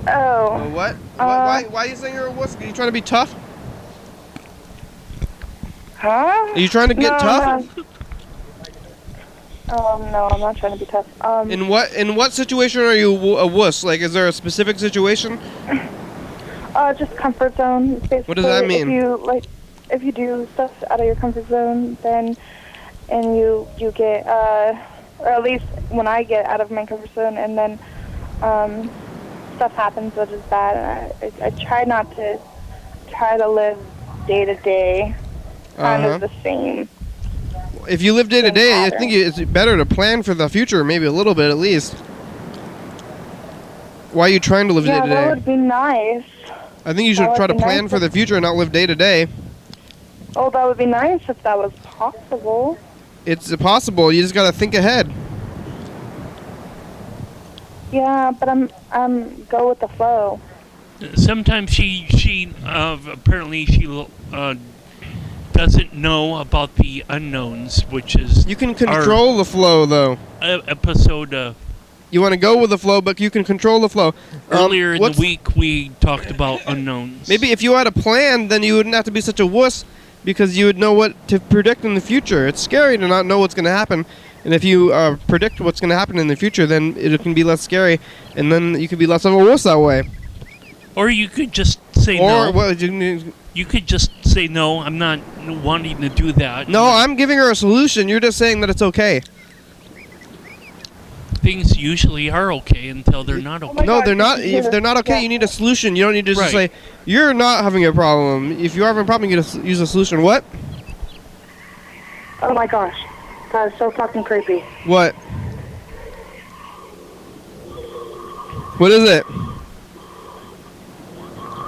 Oh. What? Why are you saying you're a wuss? Are you trying to be tough? Huh? Are you trying to get tough? No, I'm not trying to be tough. In what situation are you a wuss? Like, is there a specific situation? Just comfort zone. Basically, What does that mean? If you do stuff out of your comfort zone, then and you get, or at least when I get out of my comfort zone, and then stuff happens that is bad, and I try not to live day to day, kind of the same. If you live day to day, I think it's better to plan for the future, maybe a little bit at least. Why are you trying to live day to day? Yeah, that would be nice. I think you should try to plan for the future and not live day to day. Oh, that would be nice if that was possible. It's possible. You just gotta think ahead. Yeah, but I'm go with the flow. Sometimes she apparently she doesn't know about the unknowns, which is you can control the flow though. Episode. You want to go with the flow, but you can control the flow. Earlier in the week, we talked about unknowns. Maybe if you had a plan, then you wouldn't have to be such a wuss, because you would know what to predict in the future. It's scary to not know what's going to happen. And if you predict what's going to happen in the future, then it can be less scary, and then you could be less of a wuss that way. Or you could just say no. Well, you could just say no, I'm not wanting to do that. No, I'm giving her a solution. You're just saying that it's okay. Things usually are okay until they're not okay. No, they're not. If they're not okay, you need a solution. You don't need to just say, you're not having a problem. If you're having a problem, you need to use a solution. What? Oh my gosh. That is so fucking creepy. What? What is it?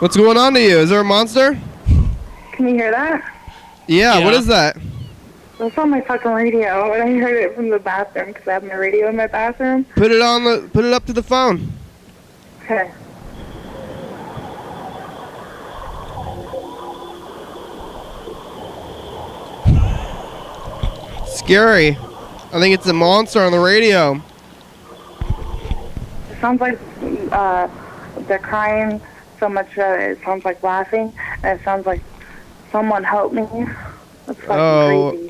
What's going on to you? Is there a monster? Can you hear that? Yeah. What is that? It's on my fucking radio, and I heard it from the bathroom because I have my radio in my bathroom. Put it up to the phone. Okay. Scary. I think it's a monster on the radio. It sounds like they're crying so much that it sounds like laughing, and it sounds like someone help me. That's fucking crazy.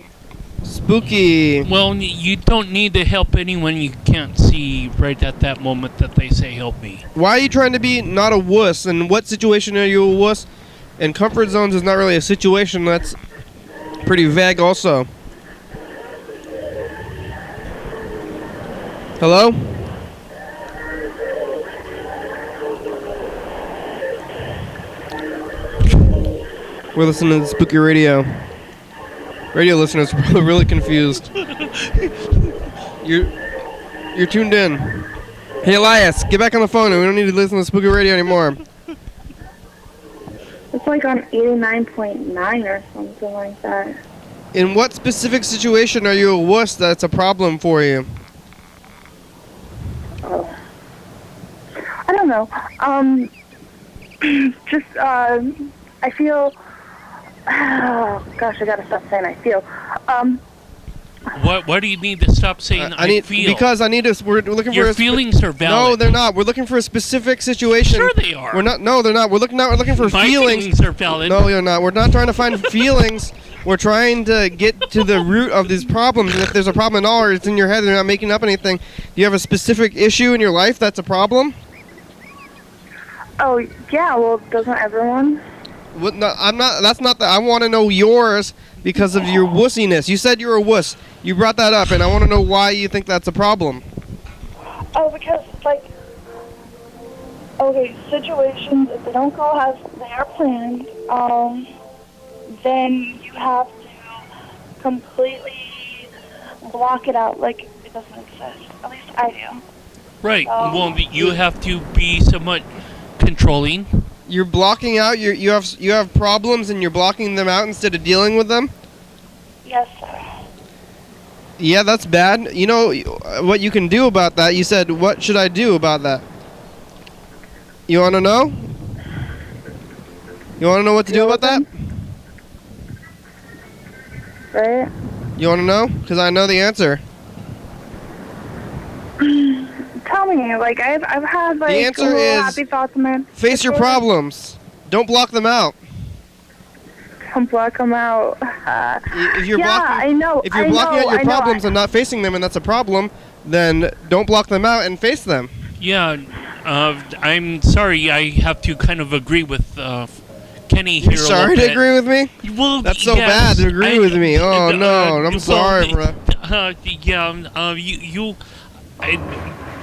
Spooky. Well, you don't need to help anyone you can't see right at that moment that they say help me. Why are you trying to be not a wuss? And what situation are you a wuss? And comfort zones is not really a situation. That's pretty vague also. Hello? We're listening to Spooky Radio. Radio listeners are really confused. You're tuned in. Hey Elias, get back on the phone. We don't need to listen to Spooky Radio anymore. It's like on 89.9 or something like that. In what specific situation are you a wuss that's a problem for you? Oh. I don't know. I feel... Oh, gosh, I gotta stop saying I feel. Why do you need to stop saying I feel? Because I need to. We're looking Your for. Your feelings are valid. No, they're not. We're looking for a specific situation. Sure, they are. We're not. No, they're not. We're looking for My feelings. feelings are valid. No, you're not. We're not trying to find feelings. We're trying to get to the root of these problems. And if there's a problem at all, or it's in your head, they're not making up anything. Do you have a specific issue in your life that's a problem? Oh yeah. Well, doesn't everyone? What, no, I'm not. That's not. I want to know yours because of your wussiness. You said you're a wuss. You brought that up, and I want to know why you think that's a problem. Oh, because like, okay, situations if they don't go as they are planned, then you have to completely block it out like it doesn't exist. At least I do. Right. Well, you have to be somewhat controlling. You're blocking out. You have problems, and you're blocking them out instead of dealing with them. Yes, sir. Yeah, that's bad. You know what you can do about that? You said, what should I do about that? You want to know? You want to know what to do about that? Right. You want to know? Because I know the answer. Tell me, like I've had like the answer is happy thoughts in my face your problems. Don't block them out. Don't block them out. If you're I know. If you're blocking out your problems and not facing them, and that's a problem, then don't block them out and face them. Yeah, I'm sorry. I have to kind of agree with Kenny here. You're sorry to agree with me? Well, that's so bad to agree with me. Oh no, I'm sorry, bro. You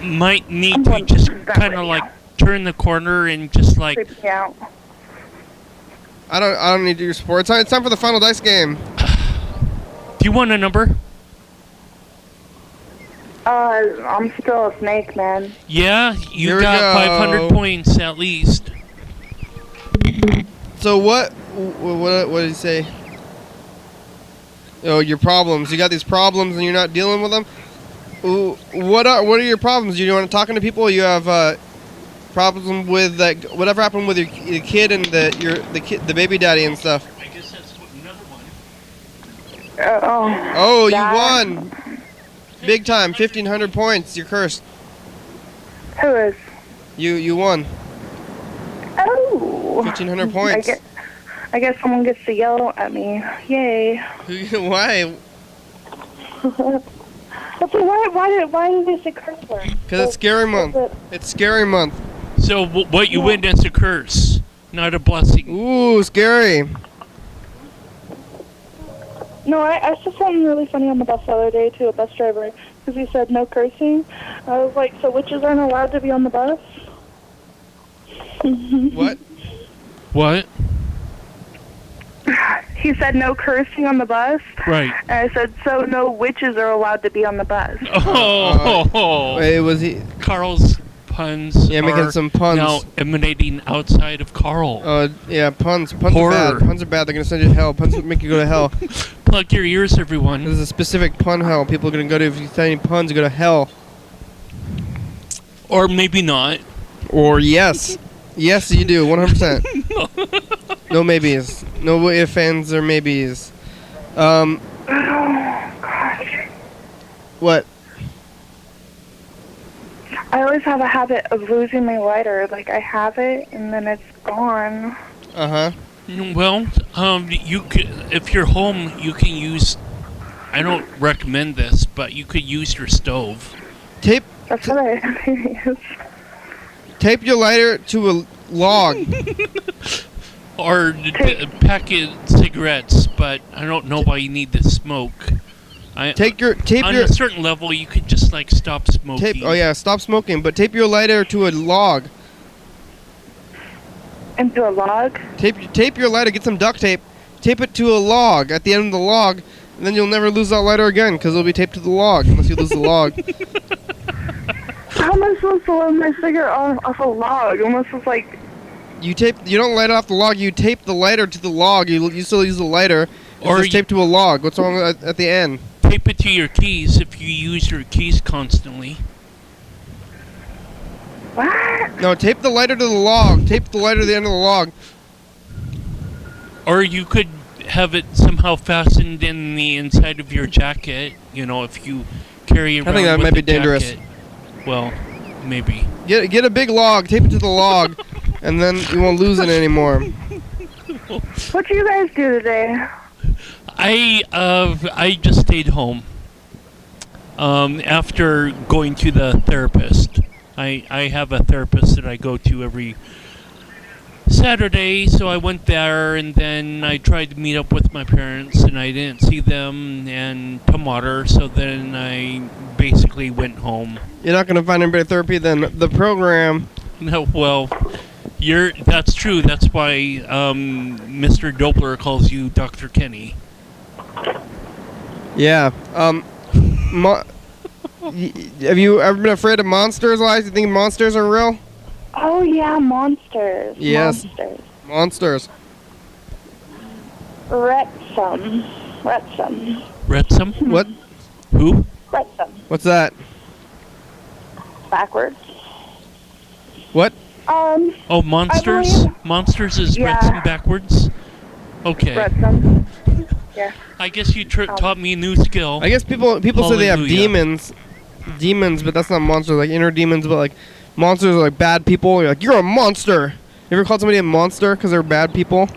might need to just kind of like turn the corner and just like. Out. I don't need your support. It's time for the final dice game. Do you want a number? I'm still a snake, man. Yeah, you got 500 points at least. So what did he say? Oh, your problems. You got these problems and you're not dealing with them? Ooh, what are your problems? You want to talking to people? You have problems with that? Whatever happened with your kid and the baby daddy and stuff? I guess that's another one. Oh, you won! Big time, 1,500 points. You're cursed. Who is? You won. Oh. 1,500 points. I guess someone gets to yell at me. Yay. Why? Why did they say curse word? Because it's scary month. It's scary month. So what you witnessed a curse, not a blessing. Ooh, scary. No, I said something really funny on the bus the other day to a bus driver because he said no cursing. I was like, so witches aren't allowed to be on the bus? What? What? He said no cursing on the bus. Right. And I said, so no witches are allowed to be on the bus. Wait, was he? Carl's puns. Yeah, making some puns. Now emanating outside of Carl. Yeah, puns. Puns Horror. are bad. Puns are bad. They're gonna send you to hell. Puns will make you go to hell. Plug your ears, everyone. There's a specific pun hell people are gonna go to. If you say any puns, you go to hell. Or maybe not. Or yes. Yes, you do. 100%. No maybes. No ifs, ands, or maybes. Oh, gosh. What? I always have a habit of losing my lighter. Like, I have it, and then it's gone. Uh-huh. Well, you could, if you're home, you can use, I don't recommend this, but you could use your stove. That's what I use. Tape your lighter to a log. Or packet cigarettes, but I don't know why you need to smoke. On a certain level, you could just like stop smoking. Stop smoking, but tape your lighter to a log. Into a log? Tape your lighter, get some duct tape, tape it to a log at the end of the log, and then you'll never lose that lighter again, because it'll be taped to the log, unless you lose the log. How am I supposed to let my cigarette off a log? Unless it's like... You don't light it off the log, you tape the lighter to the log, you still use the lighter, or it's taped to a log. What's wrong at the end? Tape it to your keys if you use your keys constantly. What? No, tape the lighter to the log. Tape the lighter to the end of the log. Or you could have it somehow fastened in the inside of your jacket, if you carry around. I think that might be dangerous. Jacket. Well, maybe. Get a big log, tape it to the log, and then you won't lose it anymore. What do you guys do today? I just stayed home. After going to the therapist. I have a therapist that I go to every Saturday, so I went there, and then I tried to meet up with my parents, and I didn't see them, and Tomater, so then I basically went home. You're not going to find anybody therapy then. The program... No, well, that's true. That's why Mr. Dobler calls you Dr. Kenny. Yeah. Have you ever been afraid of monsters, Liz? You think monsters are real? Oh, yeah, monsters. Yes. Monsters. Retsum. Retsum? What? Who? Retsum. What's that? Backwards. What? Oh, monsters? Monsters is Retsum backwards? Okay. Retsum. Yeah. I guess you taught me a new skill. I guess people say they have demons, but that's not monsters, like inner demons, but like monsters are like bad people. You're like, you're a monster. You ever called somebody a monster because they're bad people?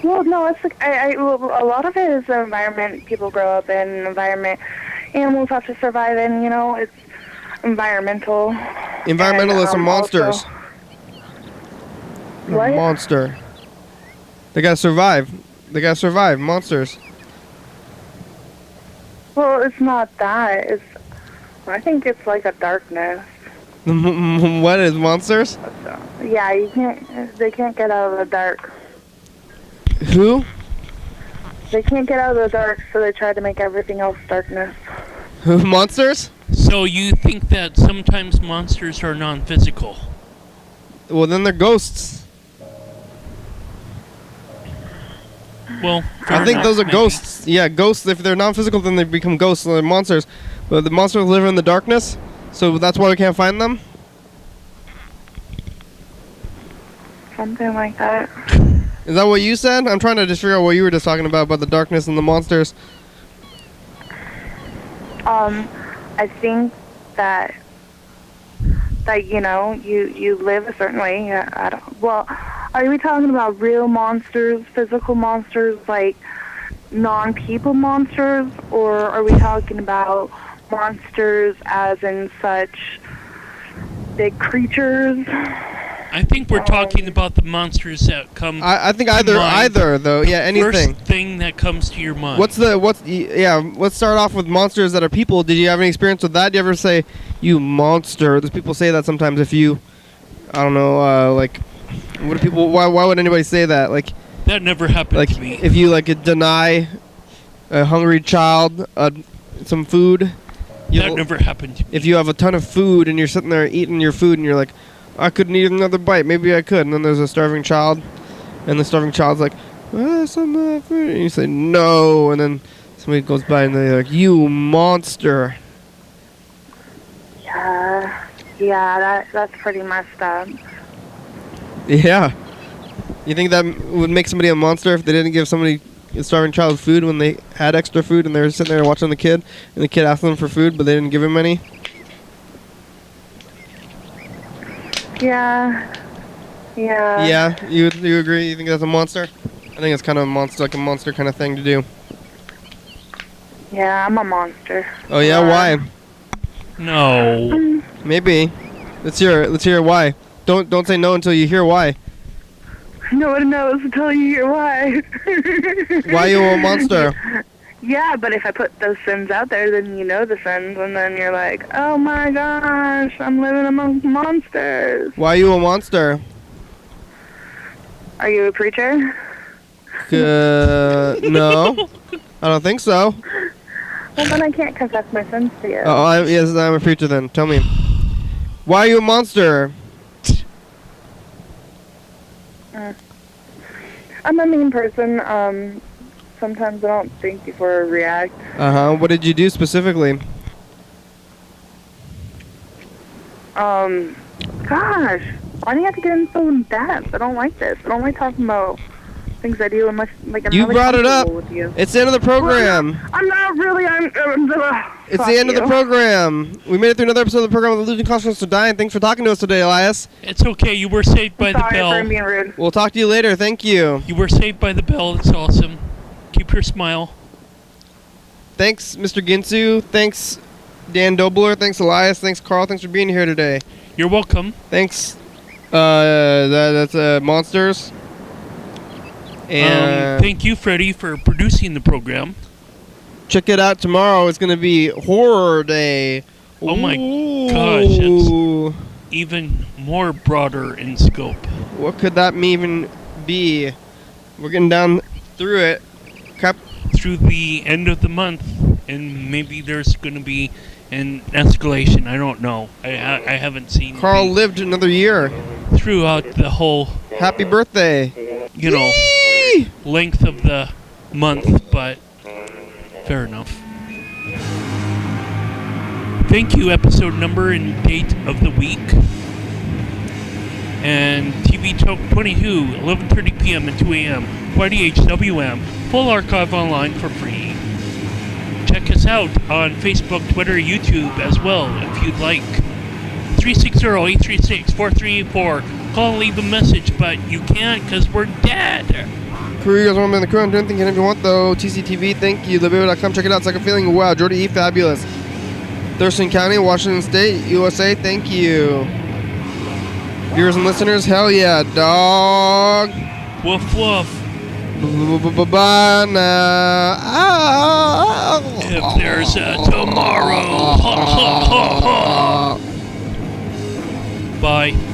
Well, no, it's like a lot of it is the environment people grow up in, environment animals have to survive in. It's environmental. Environmentalists are monsters. What? Monster. They gotta survive. They gotta survive. Monsters. Well, it's not that. I think it's like a darkness. What is monsters? Yeah, they can't get out of the dark. Who? They can't get out of the dark, so they try to make everything else darkness. Monsters? So you think that sometimes monsters are non-physical? Well, then they're ghosts. Well, I think those are ghosts. Yeah, ghosts. If they're non-physical, then they become ghosts. So they're monsters. But the monsters live in the darkness, so that's why we can't find them. Something like that. Is that what you said? I'm trying to just figure out what you were just talking about the darkness and the monsters. I think that you live a certain way. Well, are we talking about real monsters, physical monsters, like non-people monsters, or are we talking about monsters as in such big creatures? I think we're talking about the monsters that come. I think either though. Yeah, anything. First thing that comes to your mind. Let's start off with monsters that are people. Did you have any experience with that? Do you ever say, "You monster"? There's people say that sometimes. If you, I don't know, like, what do people? Why would anybody say that? Like, that never happened to me. If you deny a hungry child some food. That never happened to me. If you have a ton of food and you're sitting there eating your food and you're like, I couldn't eat another bite. Maybe I could. And then there's a starving child. And the starving child's like, some of that food. And you say, no. And then somebody goes by and they're like, you monster. Yeah, that's pretty messed up. Yeah. You think that would make somebody a monster if they didn't give somebody a starving child food when they had extra food and they were sitting there watching the kid and the kid asked them for food but they didn't give him any? Yeah. Yeah, you agree? You think that's a monster? I think it's kind of a monster kind of thing to do. Yeah, I'm a monster. Oh yeah, why? No. Maybe. Let's hear why. Don't say no until you hear why. No one knows until you hear why. Why you a monster? Yeah, but if I put those sins out there, then you know the sins, and then you're like, oh my gosh, I'm living among monsters. Why you a monster? Are you a preacher? No. I don't think so. Well, then I can't confess my sins to you. Oh, yes, I'm a preacher then. Tell me. Why are you a monster? I'm a mean person. Sometimes I don't think before I react. What did you do specifically? Gosh, why do you have to get in so in depth? I don't like this. I don't like talking about things I do unless, like, I'm you really brought it up. with you. It's the end of the program. Well, I'm not really. It's the end of the program. We made it through another episode of the program with Losing Consciousness to Dying. Thanks for talking to us today, Elias. It's okay. You were saved by the bell. Sorry for being rude. We'll talk to you later. Thank you. You were saved by the bell. It's awesome. Keep your smile. Thanks, Mr. Ginsu. Thanks, Dan Dobler. Thanks, Elias. Thanks, Carl. Thanks for being here today. You're welcome. Thanks. That's Monsters. And thank you, Freddie, for producing the program. Check it out tomorrow. It's going to be Horror Day. Oh my gosh, it's even more broader in scope. What could that even be? We're getting down through it. Through the end of the month, and maybe there's going to be an escalation. I don't know. I haven't seen. Carl lived another year. Throughout the whole. Happy birthday. You know, length of the month, but fair enough. Thank you, episode number and date of the week. And TV Talk 22, 11:30 p.m. and 2 a.m. YDHWM, full archive online for free. Check us out on Facebook, Twitter, YouTube as well, if you'd like. 360-836-4384. Call and leave a message, but you can't because we're dead. Crew, you guys want to be in the crew? I'm doing anything you want, though. TCTV, thank you. LiveAir.com, check it out. Second feeling, wow. Jordy E, fabulous. Thurston County, Washington State, USA, thank you. Viewers and listeners, hell yeah, dog. Woof woof. Bye now. If there's a tomorrow. Bye.